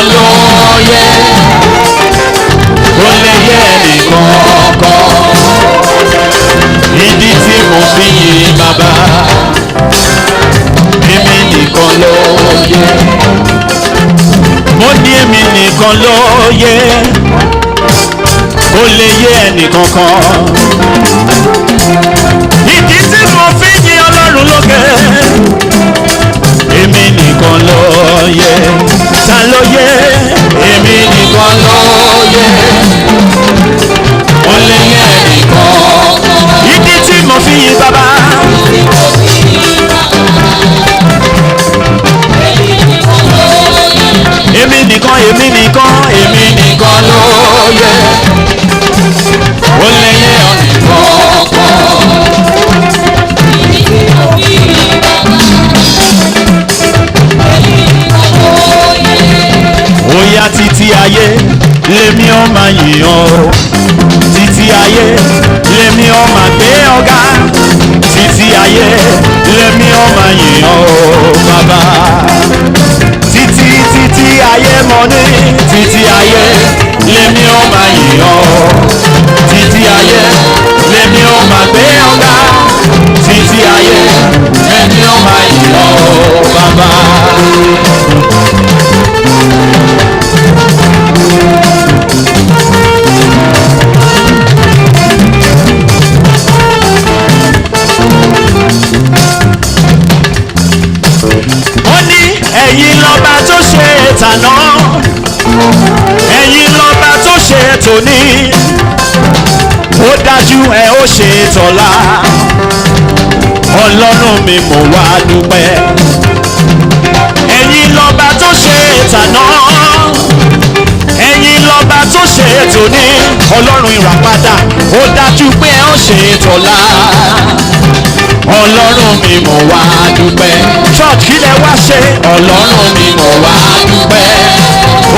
lóye ó lè yẹ ẹnìkankan ìdí tí mo fi yìn bàbá èmi nìkan lóye mo ní èmi nìkan lóye ó lè yẹ ẹnìkankan ìdí tí mo fi yìn Ọlọ́run lókè èmi nìkan lóye ta lóye èmi nìkan lóye ó lè yẹ ẹnìkan ìdí tí mo fi yìn bàbá èmi nìkan èmi nìkan èmi nìkan lóye ó lè yẹ ẹnìkan. Oya títí ayé lèmi ó máa yìn ọ́ títí ayé lèmi ó máa gbé ọ̀gá títí ayé lèmi ó máa yìn ọ́ bàbá títí ayé mọ́ ní títí ayé lèmi ó máa yìn ọ́ títí ayé lèmi ó máa gbé ọ̀gá títí ayé lèmi ó máa yìn ọ́ bàbá. Ẹ̀yin lọ́ba tó ṣe tàná ẹ̀yin lọ́ba tó ṣe tòní ó dájú ẹ ó ṣe tọ̀la Ọlọ́run mi mo wá dúpẹ́ ẹ̀yin lọ́ba tó ṣe tàná ẹ̀yin lọ́ba tó ṣe tòní Ọlọ́run ìràpadà ó dájú pé ẹ ó ṣe tọ̀la Ọlọ́run mi mo wá dúpẹ́ church kí lẹ wá ṣe Ọlọ́run mi mo wá dúpẹ́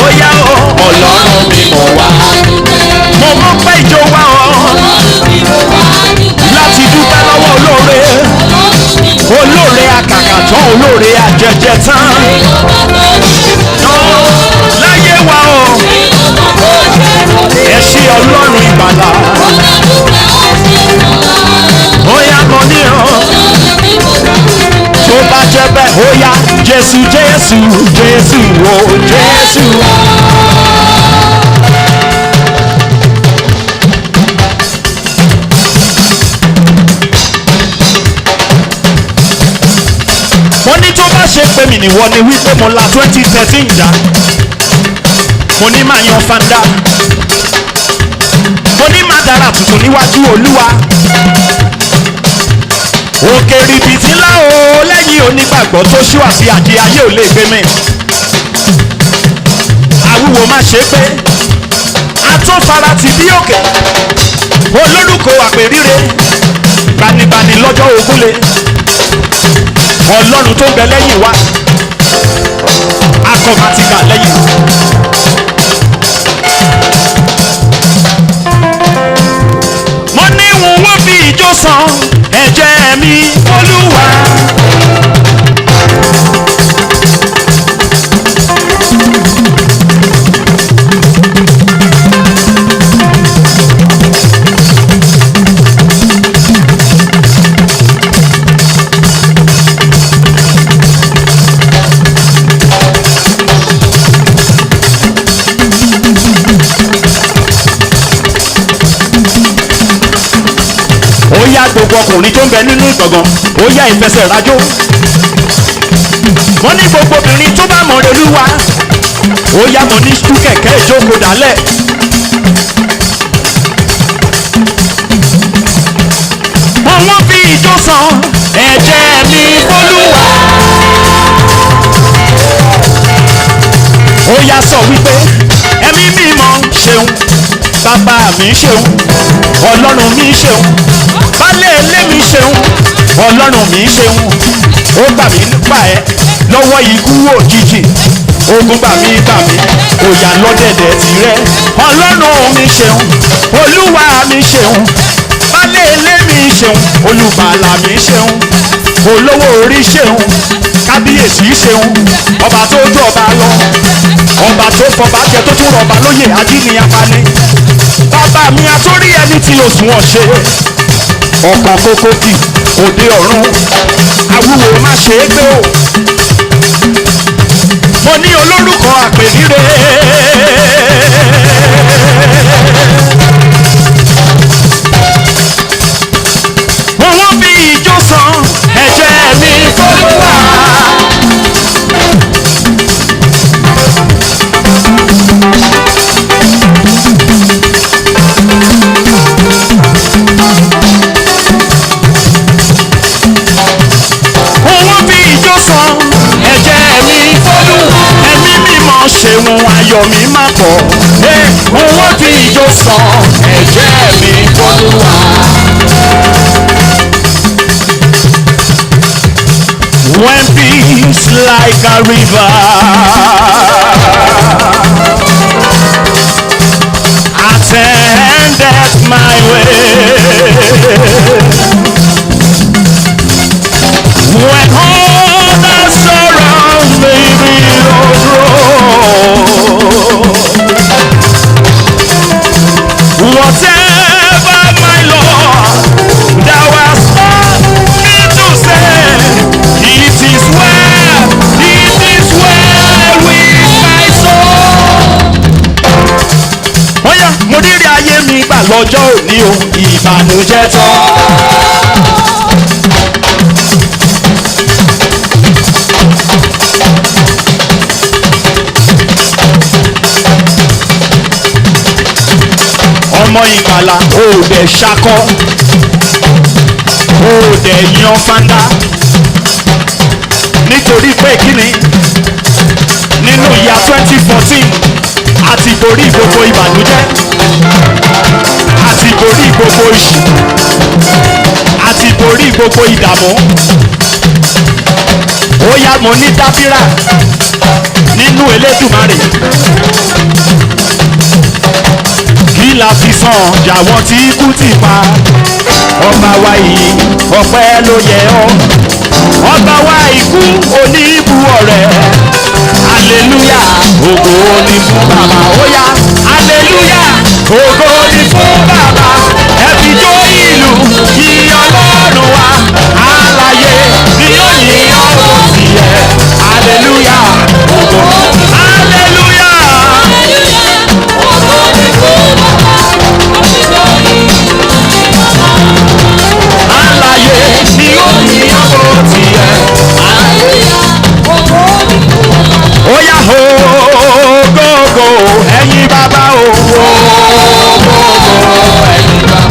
ó yá o Ọlọ́run mi mo wá dúpẹ́ mo mọ̀ pé ìjọ wá ọ láti dúpẹ́ lọ́wọ́ olóore àkàkà tán olóore àjẹjẹ tán láyé wa o ẹ ṣé Ọlọ́run ìgbàlà ó yá mọ ní ọ tó bá jẹ́ bẹ́ẹ̀ ó yá Jésù Jésù Jésù o Jésù. mo ní tó bá ṣe pé mi nìwọ ni wípé mo la 2013 jà mo ní máa yan fanda mo ní máa dára tuntun níwájú Olúwa òkè rìbìtì ńlá o lẹ́yìn onígbàgbọ́ tó ṣíwà sí àjí ayé ò lè gbé mi àwúwo má ṣe pé atófara ti bí òkè olórúkọ àpèríre gbanibani lọ́jọ́ ogúnlé Ọlọ́run tó ń bẹ lẹ́yìn wa akọ̀mátìkà lẹ́yìn. mo ní wọ́n fi ìjó san ẹ̀jẹ̀ mi Olúwa. Ó yá gbogbo ọkùnrin tó ń bẹ nínú ìgbọ̀ngàn ó yá ìfẹsẹ̀ rájò mo ní gbogbo obìnrin tó bá mọ̀ Olúwa ó yá mo ní tú kẹ̀kẹ́ ìjókòó dálẹ̀ wọ́n fi ìjó san ẹ̀jẹ̀ mi Olúwa ó yá sọ wípé ẹ̀mí mímọ́ ṣeun bàbá mi ṣeun Ọlọ́run mi ṣeun baálé ilé mi ṣeun Ọlọ́run mi ṣeun ó gbà mí nípa ẹ lọ́wọ́ ikú òjijì ogun gbà mí òyà lọ́dẹ̀dẹ̀ tirẹ̀ Ọlọ́run mi ṣeun Olúwa mi ṣeun baálé ilé mi mi ṣeun olùgbàlà mi ṣeun olówó orí ṣeun kábíyèsí ṣeun ọba tó ju ọba lọ ọba tó fọba jẹ tó tún rọba lóyè ajínigbé apani bàbá mi àtórí ẹni tí o sùn ọ̀ṣẹ́ ọkàn kókókì òde ọ̀run awúwo má ṣe é gbé o mo ní olórúkọ àpèníre. owó bí ijó san ẹ̀jẹ̀ mi fọlọ́wà. owó bí ijó san ẹ̀jẹ̀ mi fọlọ́wà. ẹ̀mí mímọ́ ṣeun ayọ̀ mi má pọ̀. owó bí ijó san ẹ̀jẹ̀ mi fọlọ́wà. When peace like a river attendeth my way, when all the sorrows may be overthrown, whatever my Lord thou hast taught me to say, it is well with my soul. Bóyá mo rírí ayé mi gbà lọ́jọ́ òní o, ìbànújẹ́ tán. Ọmọ ìgbàlà ò dẹ̀ ṣakọ́, ò dẹ̀ yan fanda. Nítorí pé kíni nínú ìyá 2014 àti borí gbogbo ìbànújẹ́ àti borí gbogbo ìṣù àti borí gbogbo ìdààmú. Ó yá mo ní dábírà nínú Elédùmarè. Kí la fi sàn jàwọ́ tí ikú ti pa ọba wa yìí ọpẹ́ ló yẹ ọ́. Ọba wa ikú oníbu ọ̀rẹ́ aleluya ògo ni fún bàbá óyá aleluya ògo ni fún bàbá ẹbí jó ìlú kí Ọlọ́run wa alààyè ni ó ní ọ̀rọ̀ tiẹ̀ aleluya ògo aleluya ògo ni fún bàbá alààyè ni ó ní ọ̀rọ̀ tiẹ̀ óyá ògógó ẹ̀yin bàbá ògógó ẹ̀yin bàbá.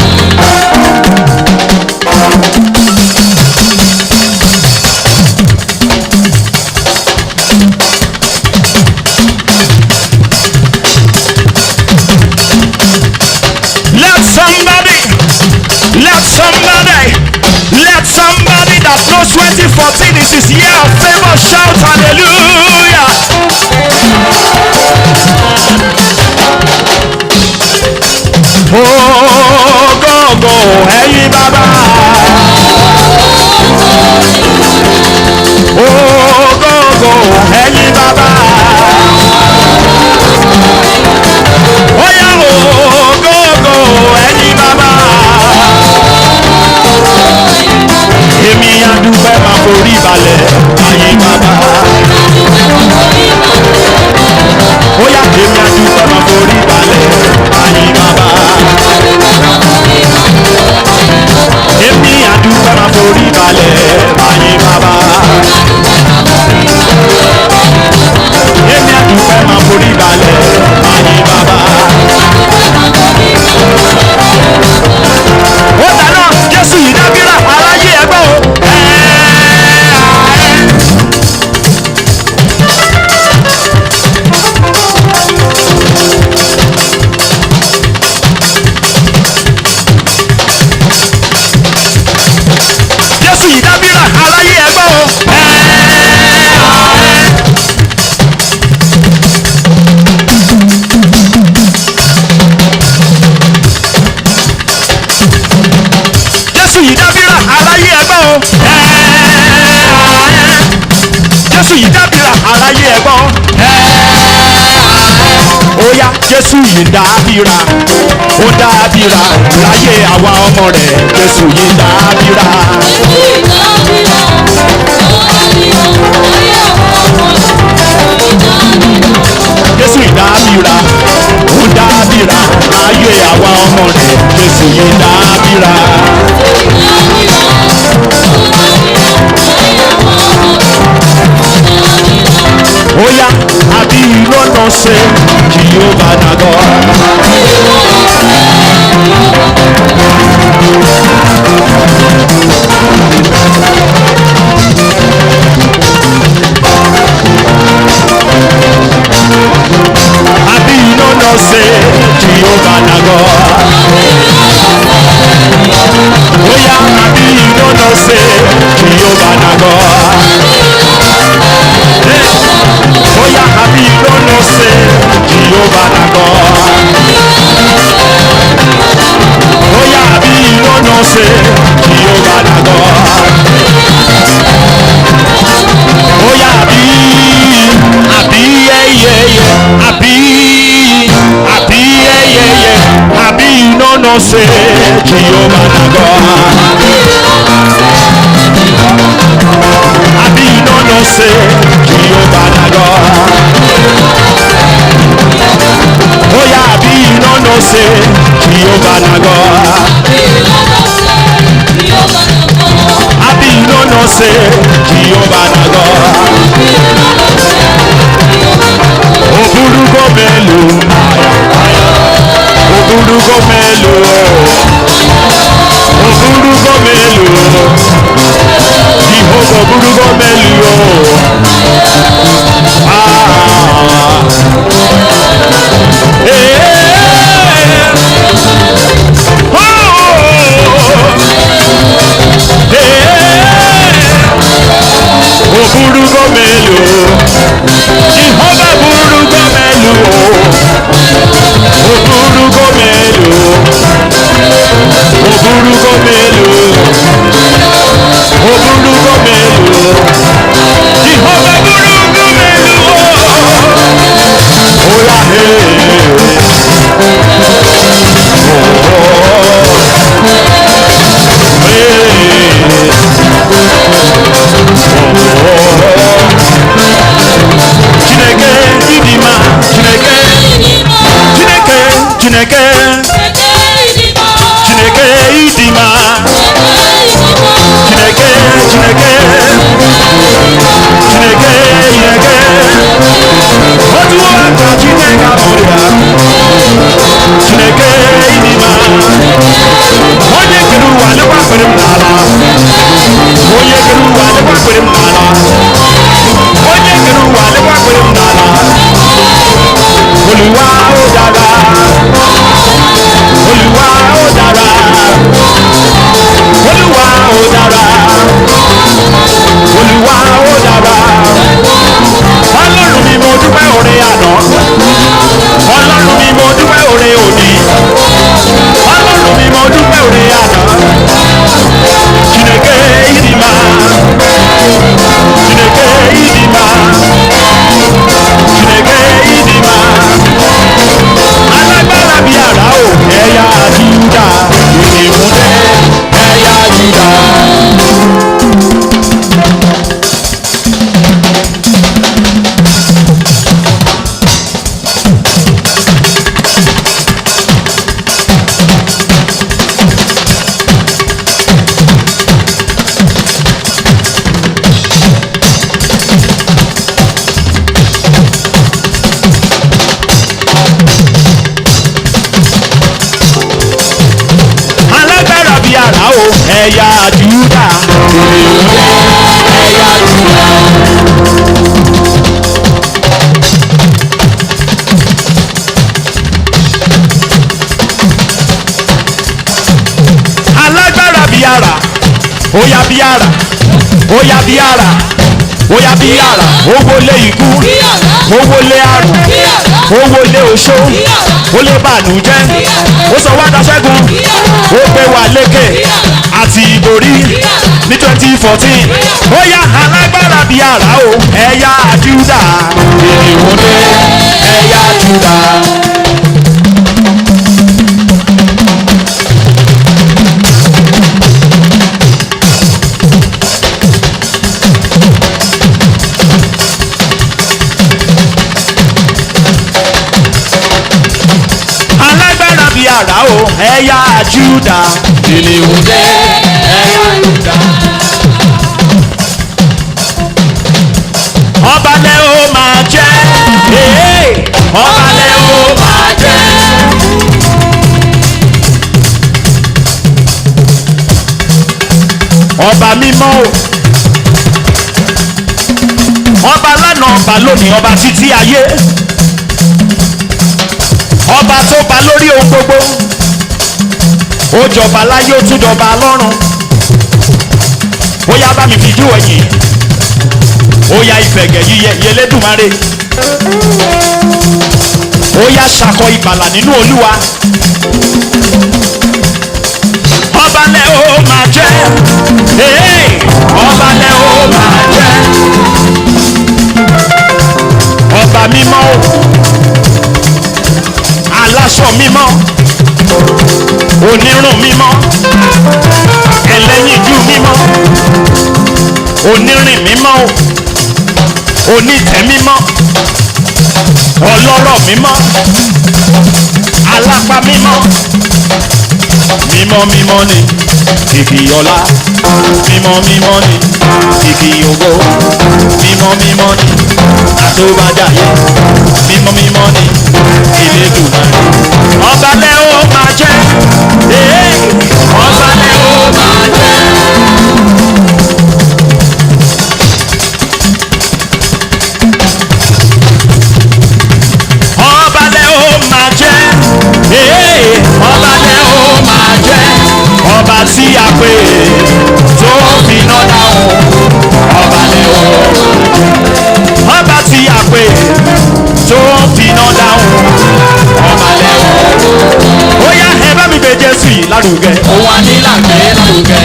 Let somebody that knows 2014 is his year of favor shout hallelujah. Ògógó ẹ̀yin bàbá. Ògógó ẹ̀yin bàbá. Óyá ògógó ẹ̀yin bàbá. Èmi adúpẹ́ máa forí balẹ̀ ẹ̀yin bàbá. Óyá èmi adúpẹ́ máa forí balẹ̀ ẹ̀yin bàbá. Èmi Bóyá Jésù yìí dábìrà, ó dábìrà láyé àwa ọmọ rẹ̀. Jésù yìí dábìrà. Jésù yìí dábìrà, ó dábìrà láyé àwa ọmọ rẹ̀. Jésù yìí dábìrà. Oya, àbí lọ́nà ṣe Jehovah na God. Àbí lọ́nà ṣe Jehovah na God. Oya, àbí lọ́nà ṣe Jehovah na God. Oya, àbí lọ́nà ṣe Jehovah na God. Oya, àbí lọ́nà ṣe Jehovah na God. Oya, àbí yẹ́yẹ́yẹ́, àbí yẹ́yẹ́yẹ́, àbí lọ́nà ṣe Jehovah na God. Àbí lọ́nà ṣe Jehovah na God. Oya, àbí lọ́nà ṣe Jehovah na God. Àbí lọ́nà ṣe Jehovah na God. Òbúrúkọ mélòó, òbúrúkọ mélòó, òbúrúkọ mélòó, Jehovah òbúrúkọ mélòó. Òbúrúkọ mélòó, Jehovah òbúrúkọ mélòó, òbúrúkọ mélòó, òbúrúkọ mélòó, òbúrúkọ mélòó, Jehovah òbúrúkọ mélòó. Oya Chineke idima, Chineke, Chineke, Chineke, Chineke idima, Chineke, Chineke, Chineke, Chineke, otu aka Chineke abụrụ ya. Chineke idima, onye kere ụwa lekwasịrị m n'ala, onye kere ụwa lekwasịrị m n'ala, onye kere ụwa lekwasịrị m n'ala. Olúwa ó dára, Olúwa ó dára, Olúwa ó dára, Olúwa ó dára. Ọlọ́run mi mo dúpẹ́ oore àná, Ọlọ́run mi mo dúpẹ́ oore òní, Ọlọ́run mi mo dúpẹ́ oore àná. Chineke idima, Chineke idima, Chineke idima. Alágbára bí àrá o, ẹ̀yà Júdà, ìmúdé ẹ̀yà Júdà. Ẹ̀yà Júdà, ẹ̀yà Júdà. Alágbára bí àrá, óyá bí àrá, óyá bí àrá, óyá bí àrá. Ó wọlé ikú, ó wọlé àrùn, ó wọlé oṣó, ó lé bànújẹ́, ó sọ wá daṣẹ́gun, ó gbé wa lékè àti ìborí ní 2014. Ó yá alágbára bí àrá o, ẹ̀yà Júdà, ìdìbò dé ẹ̀yà Júdà. yàrá o ẹ̀yà Júdà kìnìún dé ẹ̀yà Júdà. Ọba lẹ ó máa jẹ́ ọba lẹ ó máa jẹ́. Ọba mímọ́ o ọba lánàá ọba lónìí ọba títí ayé ọba tó ba lórí ohun gbogbo ó jọba láyé ó tún jọba lọ́run ó yá bá mi fi jú ẹ̀yìn ó yá ìfẹ̀gẹ̀ yíyẹ yẹlẹ́dùmarè ó yá ṣakọ ìgbàlà nínú Olúwa. Ọba lẹ ó máa jẹ́ ọba lẹ ó máa jẹ́ ọba mímọ́ aláṣọ mímọ́ onírun mímọ́ ẹlẹ́yinjú mímọ́ onírìn mímọ́ onítẹ̀ mímọ́ ọlọ́rọ̀ mímọ́ alápá mímọ́ mímọ́ mímọ́ ni kìkì ọlá mímọ́ mímọ́ ni kìkì ògo mímọ́ mímọ́ ni àtòbájáyé mímọ́ mímọ́ ni Elédùmarè. Ọba lẹ ó máa jẹ́ ọba lẹ ó máa jẹ́. Ọba lẹ ó máa jẹ́ ọba lẹ ó máa jẹ́ ọba tí a pè tó fi iná dáhùn ọba lẹ ó ọba tí a pè tó fi iná dáhùn ọba lẹ ó. Ó yá ẹ bá mi gbé Jésù yìí lárugẹ. Ó wà nílà gbé lárugẹ.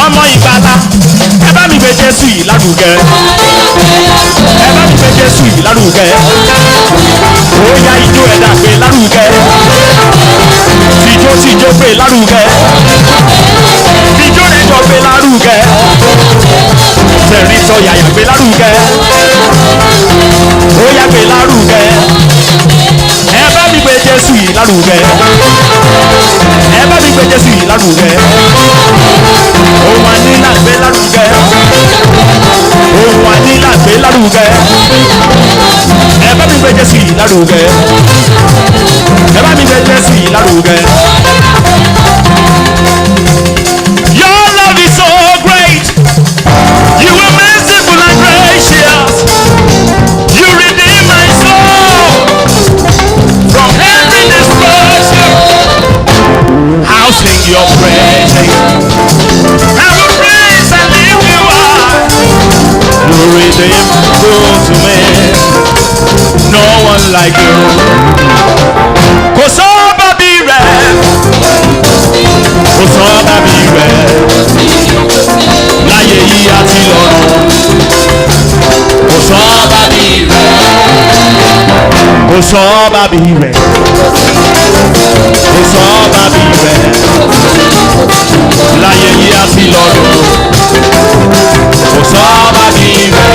Ọmọ ìgbàlà ẹ bá mi gbé Jésù yìí lárugẹ. Ẹ bá mi gbé Jésù yìí lárugẹ. Ó yá ijó ẹ̀dá gbé lárugẹ. Tijó gbé lárugẹ. Tijó rẹjọ gbé lárugẹ. Tẹ̀rín tọ̀yàyà gbé lárugẹ. Ó yá gbé lárugẹ. Ẹ bá mi gbé Jésù yìí lárugẹ. Ẹ bá mi gbé Jésù yìí lárugẹ. Ohun ànílà gbé lárugẹ. Ohun ànílà gbé lárugẹ. Ẹ bá mi gbé Jésù yìí lárugẹ. Ẹ bá mi gbé Jésù yìí lárugẹ. Your love is so great. You were merciful and gracious. You redeemed my soul from every destruction. I'll sing your praise. I will praise and lift you up. You redeem to me. No one like you. Kò sọ́ba bí rẹ̀. Kò sọ́ba bí rẹ̀. Láyé yìí àti lọ́run. Kò sọ́ba bí rẹ̀. Kò sọ́ba bí rẹ̀. Kò sọ́ba bí rẹ̀. Láyé yìí àti lọ́run. Kò sọ́ba bí rẹ̀.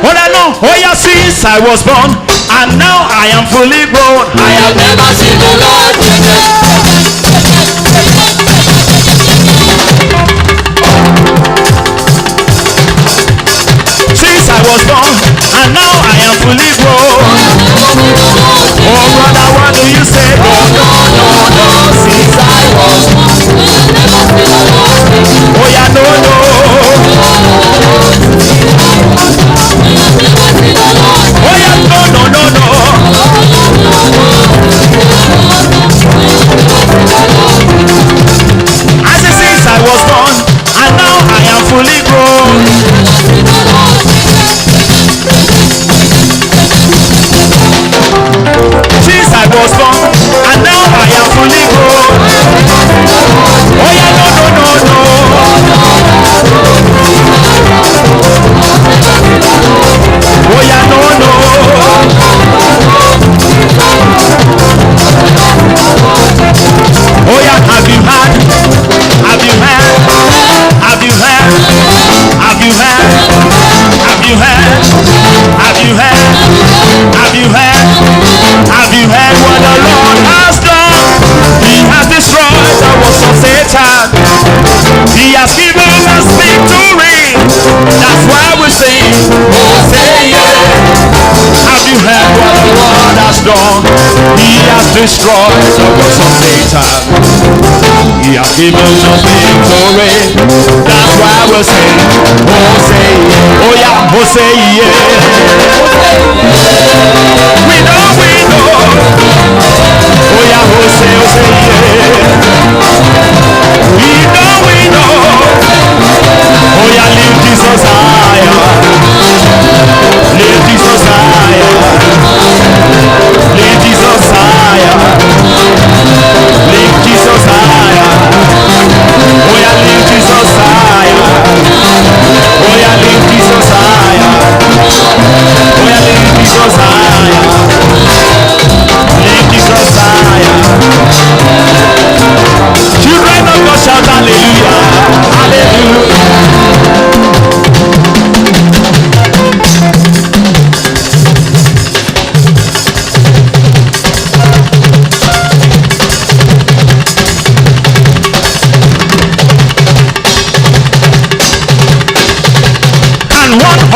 Hold on, oh yeah, since I was born, and now I am fully grown. I have never seen the Lord Jesus. Since I was born, and now I am fully grown. Oh brother, what do you say? No, since I was born, Oh yeah, no. Oh yeah, no. I say since I was born, and now I am fully grown. Since I was born, and now I am fully grown. destroyed the works of Satan. He has given us victory. That's why we'll say, oh say yeah. Oh yeah, oh say yeah. We know, we know. Oh yeah, oh say yeah. We know. Oh yeah, lift Jesus higher. Lift Jesus higher. Lift Jesus higher. Lift Jesus higher. Oh yeah, lift Jesus higher. Oh yeah, lift Jesus higher. Oh yeah, lift Jesus higher. Lift Jesus higher. Children of God shout hallelujah. Hallelujah.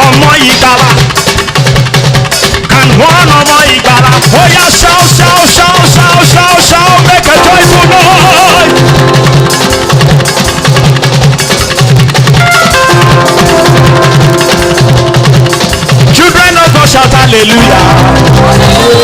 Ọmọ ìgbàlà, and one ọmọ ìgbàlà. Oh yeah, shout, shout, shout, shout, shout, shout, make a joyful noise. Children of God shout hallelujah.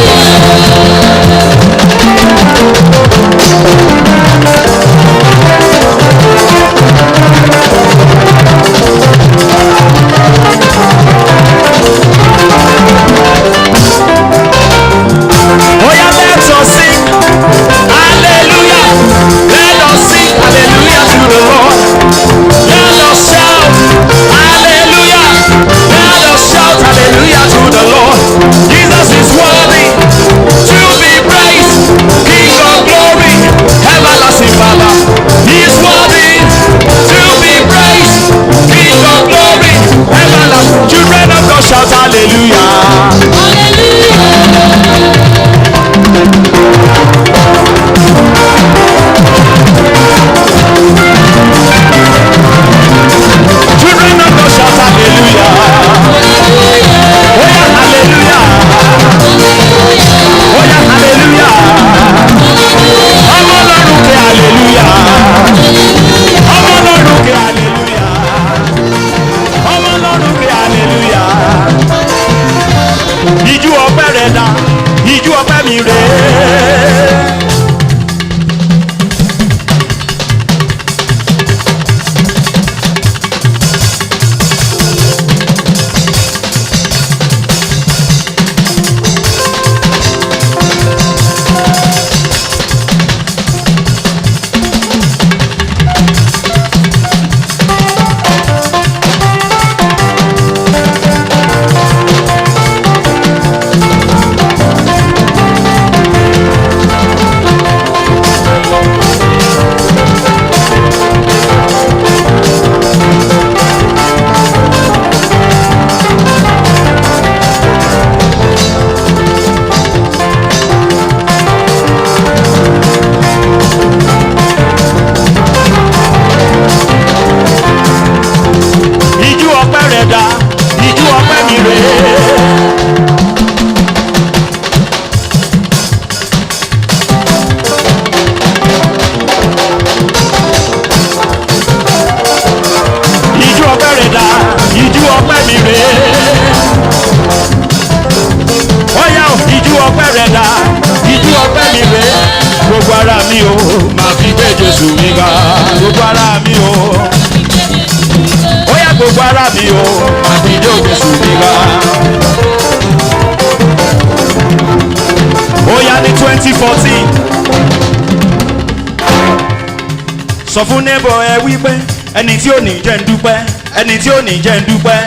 Sọ fún neighbor ẹ wípé ẹni tí ò ní jẹ́ ń dúpẹ́, ẹni tí ò ní jẹ́ ń dúpẹ́.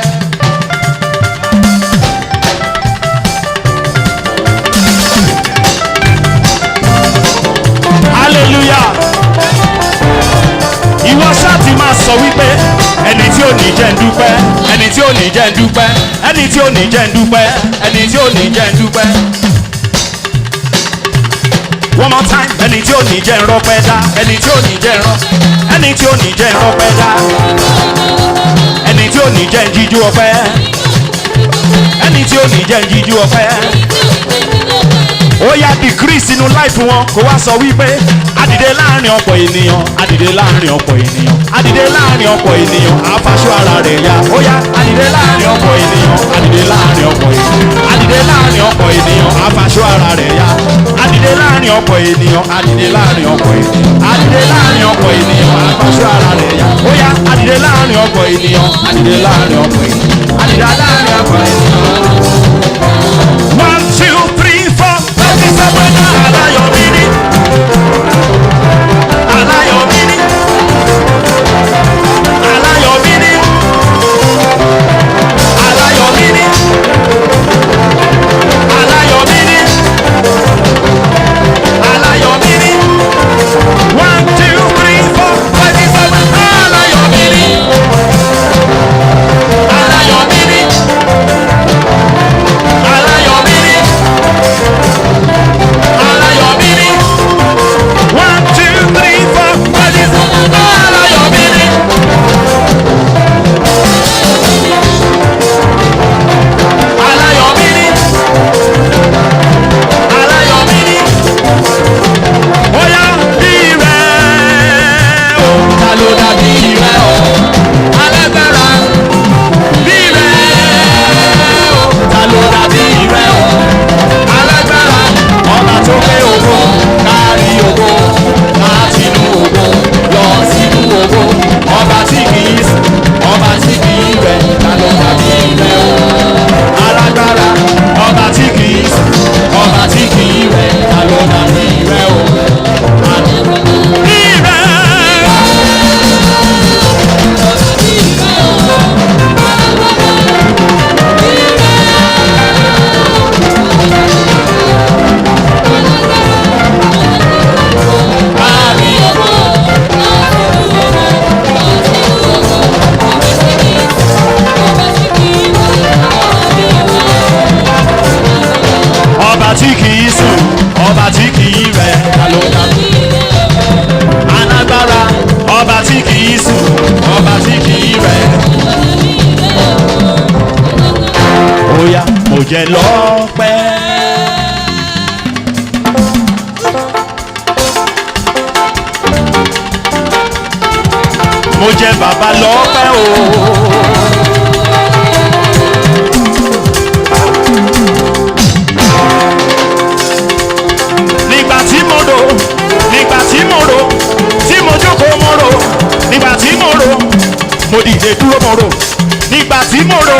Hallelujah. Ìwọ ṣáà ti máa sọ wípé ẹni tí ò ní jẹ́ ń dúpẹ́, ẹni tí ò ní jẹ́ ń dúpẹ́, ẹni tí ò ní jẹ́ ń dúpẹ́, ẹni tí ò ní jẹ́ ń dúpẹ́. One more time. Ẹni tí ò ní jẹ́ ń rọ́pẹ́ dá, ẹni tí ò ní jẹ́ ń rọ́, ẹni tí ò ní jẹ́ ń rọ́pẹ́ dá, ẹni tí ò ní jẹ́ ń jíjú ọpẹ́, ẹni tí ò ní jẹ́ ń jíjú ọpẹ́. ó yá decrease sínú life wọn kó wá sọ wípé adìde láàrin ọ̀pọ̀ ènìyàn adìde láàrin ọ̀pọ̀ ènìyàn adìde láàrin ọ̀pọ̀ ènìyàn àfàṣọ ara rẹ̀ yá ó yá adìde láàrin ọ̀pọ̀ ènìyàn adìde láàrin ọ̀pọ̀ ènìyàn adìde láàrin ọ̀pọ̀ ènìyàn àfàṣọ ara rẹ̀ yá adìde láàrin ọ̀pọ̀ ènìyàn adìde láàrin ọ̀pọ̀ ènìyàn adìde láàrin ọ̀pọ̀ ènìyàn àfàṣọ ara rẹ̀ yá ó yá adìde láàrin ọ̀pọ̀ ènìyàn adìde láàrin ọ̀pọ̀ ènìyàn adìde láàrin ọ̀pọ̀ ènìyàn. 1, 2, 3, 4. Láti sọ́pẹ́ náà aláyọ̀ mi ní. Aláyọ̀ mi ní. Aláyọ̀ mi ní. Aláyọ̀ mi ní. Aláyọ̀ mi ní. Aláyọ̀ mi ní. 1, 2, 3, 4. Láti sọ́pẹ́ náà aláyọ̀ mi ní. Aláyọ̀ mi ní. Aláyọ̀ mi ní. Aláyọ̀ mi ní. 1, 2, 3, 4. Láti sọ́pẹ́ náà aláyọ̀ mi ní. Aláyọ̀ mi ní. Aláyọ̀ mi ní. Bóyá bí rẹ̀ o. Ta ló dàbí rẹ̀ o? Alágbára. Bí rẹ̀ o. Ta ló dàbí rẹ̀ o? Alágbára. Ọba tó gbé ògo Kárí ògo, láti inú ògo, lọ sínú ògo. ọba tí kì í sùn Ọba tí kì í rẹ̀, ta ló dàbí rẹ̀ o? alágbára ọba tí kì í sùn Ọba tí kì í rẹ̀, ta ló dàbí rẹ̀ o? bí rẹ̀. Kárí ògo, ọba tí kì í sùn ọba tí kì í rẹ̀ ta ló dàbí alágbára ọba tí kì í sùn ọba tí kì í rẹ̀. Óyá mo jẹ lọ́pẹ́. Mo jẹ bàbá lọ́pẹ́ o. Nígbà tí mo rò nígbà tí mo rò tí mo jókòó mo rò nígbà tí mo rò mo dìde dúró mo rò nígbà tí mo rò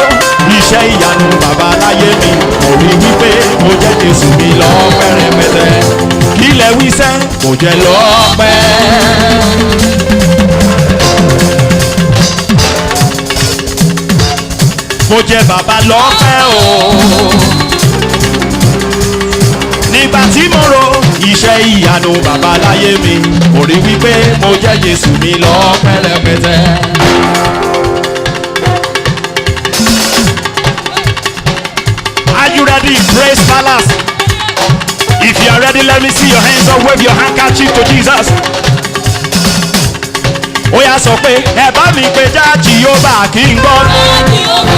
iṣẹ́ ìyanu bàbá láyé mi mo rí wípé mo jẹ́ Jésù mi lọ́pẹ́ rẹpẹtẹ kí lẹ wí sẹ́ mo jẹ́ lọ́pẹ́. Mo jẹ bàbá lọ́pẹ́ o. Nígbà tí mo rò iṣẹ́ ìyanu bàbá láyé mi mo rí wípé mo jẹ́ Jésù mi lọ́pẹ́ rẹpẹtẹ. Are you ready? Praise Palace. If you are ready, let me see your hands up. Wave your handkerchief to Jesus. Ó yá sọ pé ẹ bá mi pé jáàjì yóò bá kí n gbọ́.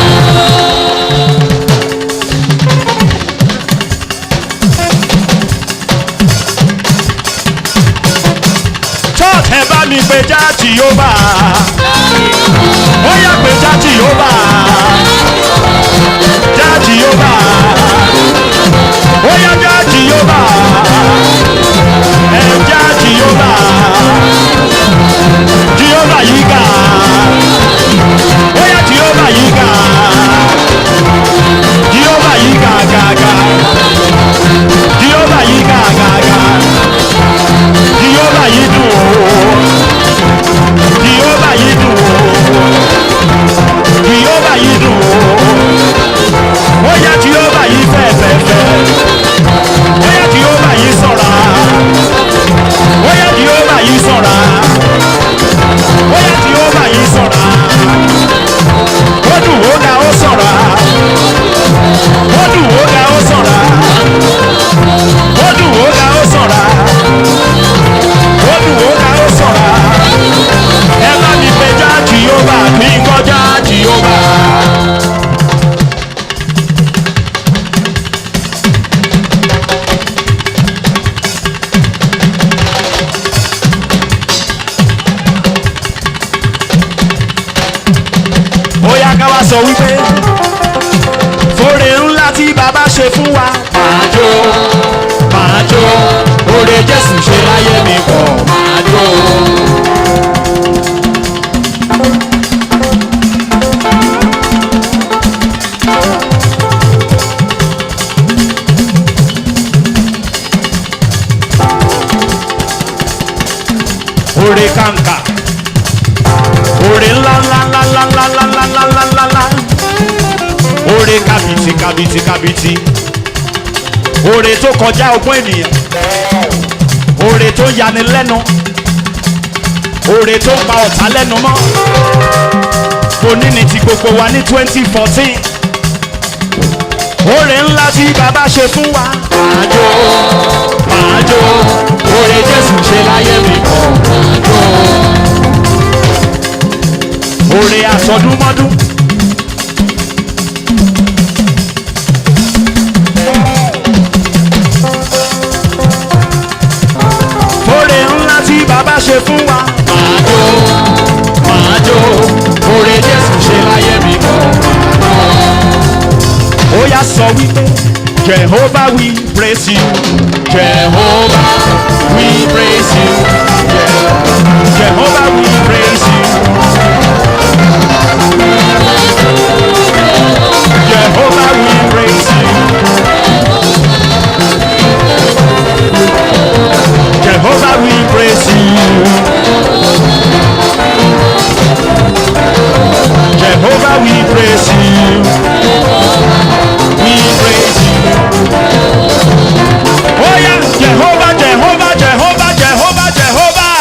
Church ẹ bá mi pé jáàjì yóò bá. Ó yá pé jáàjì yóò bá. Jáàjì yóò bá. Ó yá jáàjì yóò bá. Ẹ jáàjì yóò bá. Jehovah yiga, oya Jehovah yiga, Jehovah yiga gaga, Jehovah yiga gaga, Jehovah yidu o, Jehovah yidu o, yá sọ wípé fòrè ńlá tí bàbá ṣe fún wa. máa jó, máa jó, oore Jésù ṣe láyé mi pọ̀, máa jó. Oore kàǹkà, oore ńlá ńlá ńlá ńlá ńlá ńlá ńlá ńlá ńlá ńlá ńlá, oore kàbìtì kàbìtì kàbìtì, oore tó kọjá ọgbọ́n ènìyàn, oore tó yani lẹ́nu, oore tó pa ọ̀tá lẹ́nu mọ́. Òní ni ti gbogbo wa ní 2014. Oore ńlá tí bàbá ṣe fún wa. máa jó, máa jó, oore Jésù ṣe láyé mi pọ̀, máa jó. Oore àsọdúnmọ́dún. Oore ńlá tí bàbá ṣe fún wa. máa jó, máa jó, oore Jésù ṣe láyé mi pọ̀, máa jó. Ó yá sọ wípé Jehovah we praise you. Jehovah, we praise you. Jehovah we praise you. Jehovah we praise you. Jehovah we praise you. Jehovah we praise you. We praise you. Oh yeah, Jehovah, Jehovah, Jehovah, Jehovah, Jehovah.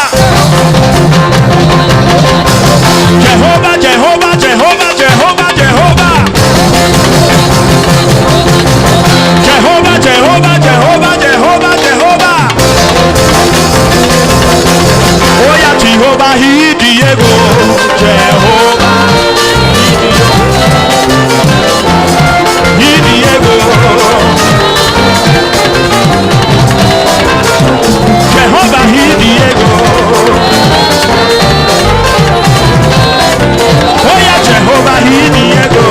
Jehovah, Jehovah, Jehovah, Jehovah, Jehovah. Jehovah, Jehovah, Jehovah, Jehovah, Jehovah. Oh yeah, Jehovah, he Diego. Jehovah, he Diego. Jehovah, he Diego. Oh yeah, Jehovah, he Diego.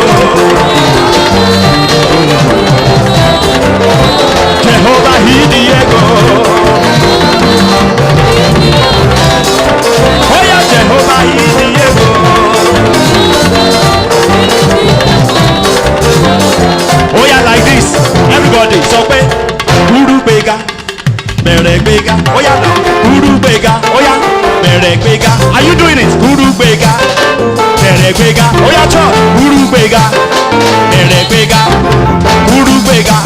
Jehovah, he Diego. Oh yeah, Jehovah, he Diego. Oh yeah, like this. Everybody, so pé Guru Bega, bẹ̀rẹ̀ gbéga. Oh yeah, Guru Bega. Oh yeah, bẹ̀rẹ̀ gbéga. Are you doing it? Guru Bega, bẹ̀rẹ̀ gbéga. Oh yeah, church. Guru Bega, bẹ̀rẹ̀ gbéga. Guru Bega,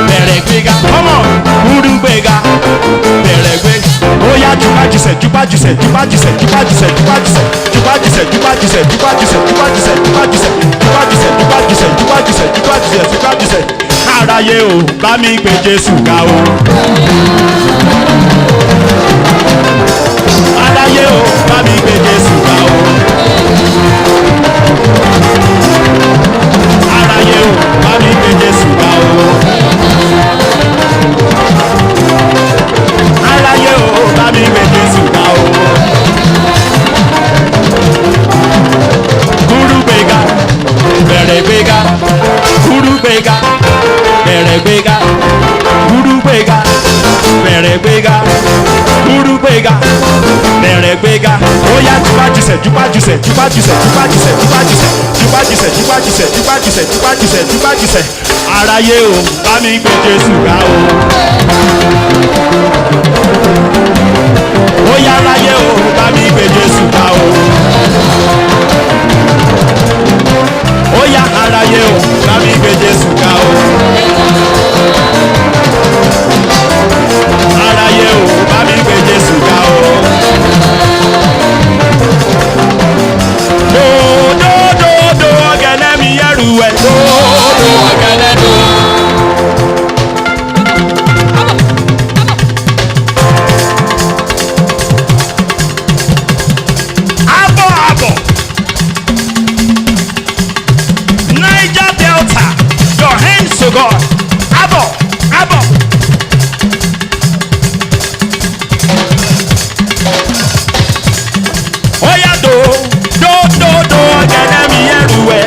bẹ̀rẹ̀ gbéga. Come on, Guru Bega, bẹ̀rẹ̀ gbéga. Oh yeah, jubajusẹ, jubajusẹ, jubajusẹ, jubajusẹ, jubajusẹ, jubajusẹ, jubajusẹ, jubajusẹ, jubajusẹ, jubajusẹ, jubajusẹ, jubajusẹ, jubajusẹ, jubajusẹ, jubajusẹ. Aráyé o, bá mi gbé Jésù ga o. Aráyé o, bá mi gbé Jésù ga o. Aráyé o, bá mi gbé Jésù ga o. Aráyé o, bá mi gbé Jésù ga o. Guru Bega, bẹ̀rẹ̀ gbéga. Guru Bega, bẹ̀rẹ̀ gbéga. Guru Bega, bẹ̀rẹ̀ gbéga. Guru Bega, bẹ̀rẹ̀ gbéga. Ó yá jubajusẹ, jubajusẹ, jubajusẹ, jubajusẹ, jubajusẹ, jubajusẹ, jubajusẹ, jubajusẹ, jubajusẹ, jubajusẹ. Aráyé o, bá mi gbé Jésù ga o. Ó yá aráyé o, bá mi gbé Jésù ga o. Ó yá aráyé o, bá mi gbé Jésù ga o. Aráyé o, bá mi gbé Jésù ga o. Dòdòdòdò ọ̀gẹ̀dẹ̀ mi ẹrù ẹ̀. Dòdò ọ̀gẹ̀dẹ̀ dò. Abọ̀ abọ̀. Niger Delta, your hands to God. Abọ̀ abọ̀. Oya do ọ̀gẹ̀dẹ̀ mi ẹrù ẹ̀.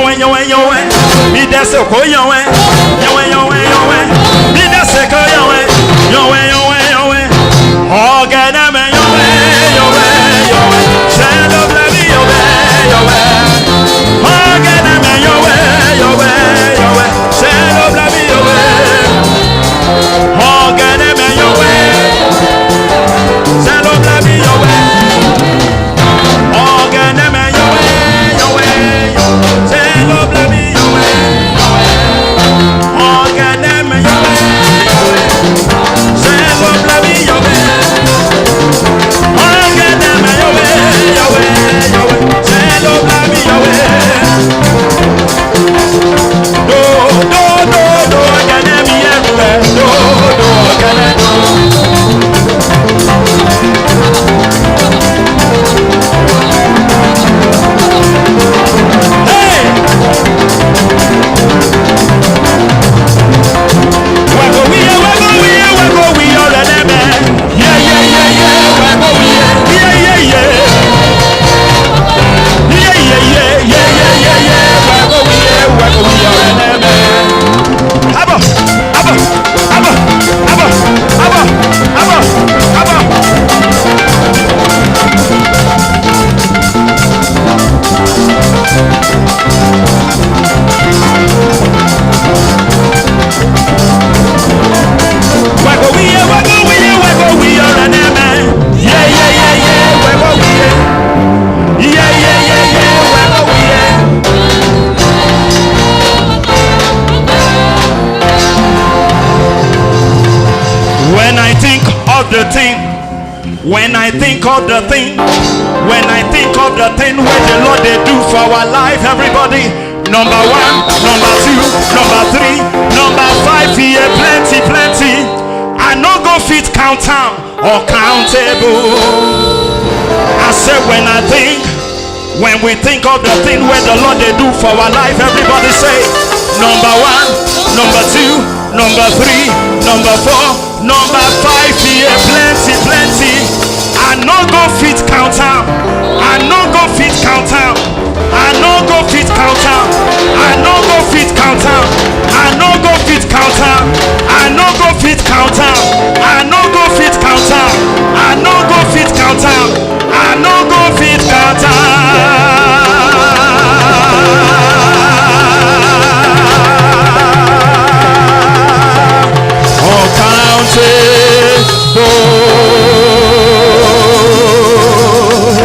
Yowe, yowe, yowe. Me that's a ko yowe. Yowe, yowe, yowe. Me that's a ko yowe. Yowe, yowe, yowe. Oh, get them yowe, yowe, yowe. Send up let me yowe, yowe. Oh, get them yowe, yowe, yowe. Send up let me yowe. Oh, get them yowe. Send up let me yowe. Oh, get them yowe, yowe, yowe. Send up let me yowe, yowe. Oh, get them yowe, yowe. Send up let me yowe. Oh, get them yowe, yowe, yowe. Send up let me yowe. Do, do, do, do, get them everywhere. Do, do, get them. Hey! Where go we? Where go we? Where go we? All of them, yeah, yeah, yeah, yeah. Where go we? Yeah, yeah, yeah. Yeah, yeah, yeah, yeah, yeah, yeah, yeah. Where go we? Where go we? All of them. Abba, abba, abba, abba, abba, abba, abba. Where go we? Where go we? Where go we? All of them. Yeah, yeah, yeah, yeah. Where go we? Yeah, yeah, yeah, yeah. Where go we? When I think of the thing, when I think of the thing, when I think of the thing where the Lord they do for our life, everybody. Number one, number two, number three, number five, here plenty, plenty. I no go fit count am or countable. I said when I think, when we think of the thing where the Lord they do for our life, everybody say number one, number two, number three, number four, number five, here plenty, plenty. I no go fit count am. I no go fit count am. I no go fit count am. I no go fit count am. I no go fit count am. I no go fit count am. I no go fit count am. I no go fit count am. I no go fit count am. Oh, count it. Oh.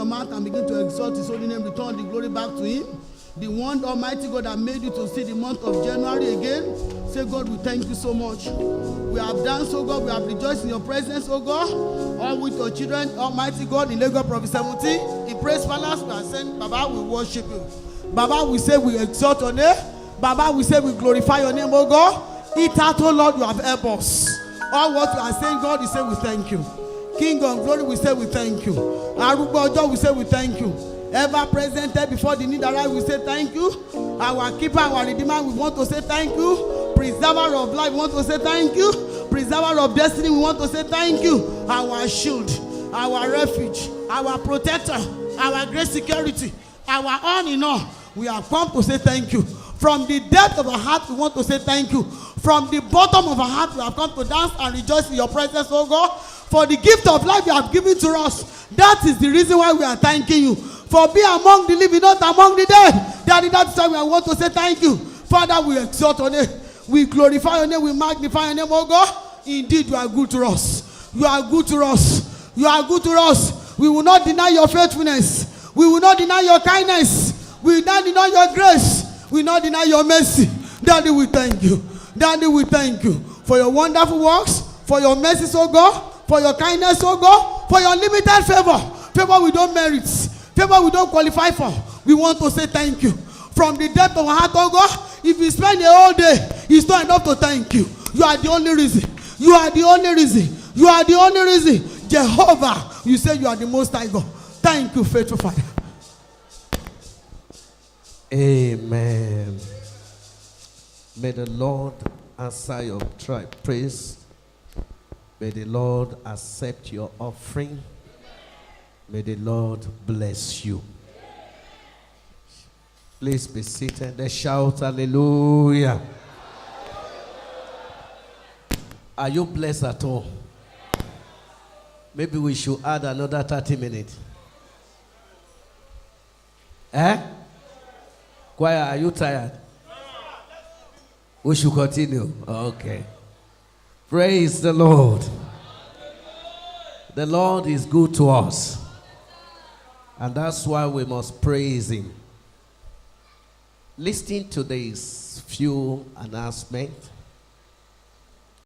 your mouth and begin to exalt his holy name. Return the glory back to him. The one Almighty God that made you to see the month of January again. Say, God, we thank you so much. We have danced, oh God. We have rejoiced in your presence, oh God. All with your children, Almighty God, in Lagos Province 17. In Praise Palace, we are saying, Baba, we worship you. Baba, we say we exalt your name. Baba, we say we glorify your name, oh God. It out, oh Lord, you have helped us. All what you are saying, God, we say we thank you. King of glory, we say we thank you. Arugbo Ojo, we say we thank you. Ever present there before the need arrive, we say thank you. Our keeper, our redeemer, we want to say thank you. Preserver of life, we want to say thank you. Preserver of destiny, we want to say thank you. Our shield, our refuge, our protector, our great security, our all in all, we have come to say thank you. From the depth of our heart, we want to say thank you. From the bottom of our heart, we have come to dance and rejoice in your presence, oh God. For the gift of life you have given to us. That is the reason why we are thanking you. For be among the living, not among the dead. That's why we want to say thank you. Father, we exalt your name. We glorify your name. We magnify your name, oh God. Indeed, you are good to us. You are good to us. You are good to us. We will not deny your faithfulness. We will not deny your kindness. We will not deny your grace. We will not deny your mercy. Daddy, we thank you. Daddy, we thank you for your wonderful works, for your mercies, oh God, for your kindness, oh God, for your limited favor. Favor we don't merit. Favor we don't qualify for. We want to say thank you. From the depth of our heart, oh God, if we spend the whole day, it's not enough to thank you. You are the only reason. You are the only reason. You are the only reason. Jehovah, you say you are the most high God. Thank you, faithful Father. Amen. May the Lord answer your praise. May the Lord accept your offering. May the Lord bless you. Please be seated. Let's shout hallelujah. Are you blessed at all? Maybe we should add another 30 minutes. Choir, are you tired? We should continue. Okay. Praise the Lord. The Lord is good to us. And that's why we must praise him. Listening to these few announcements,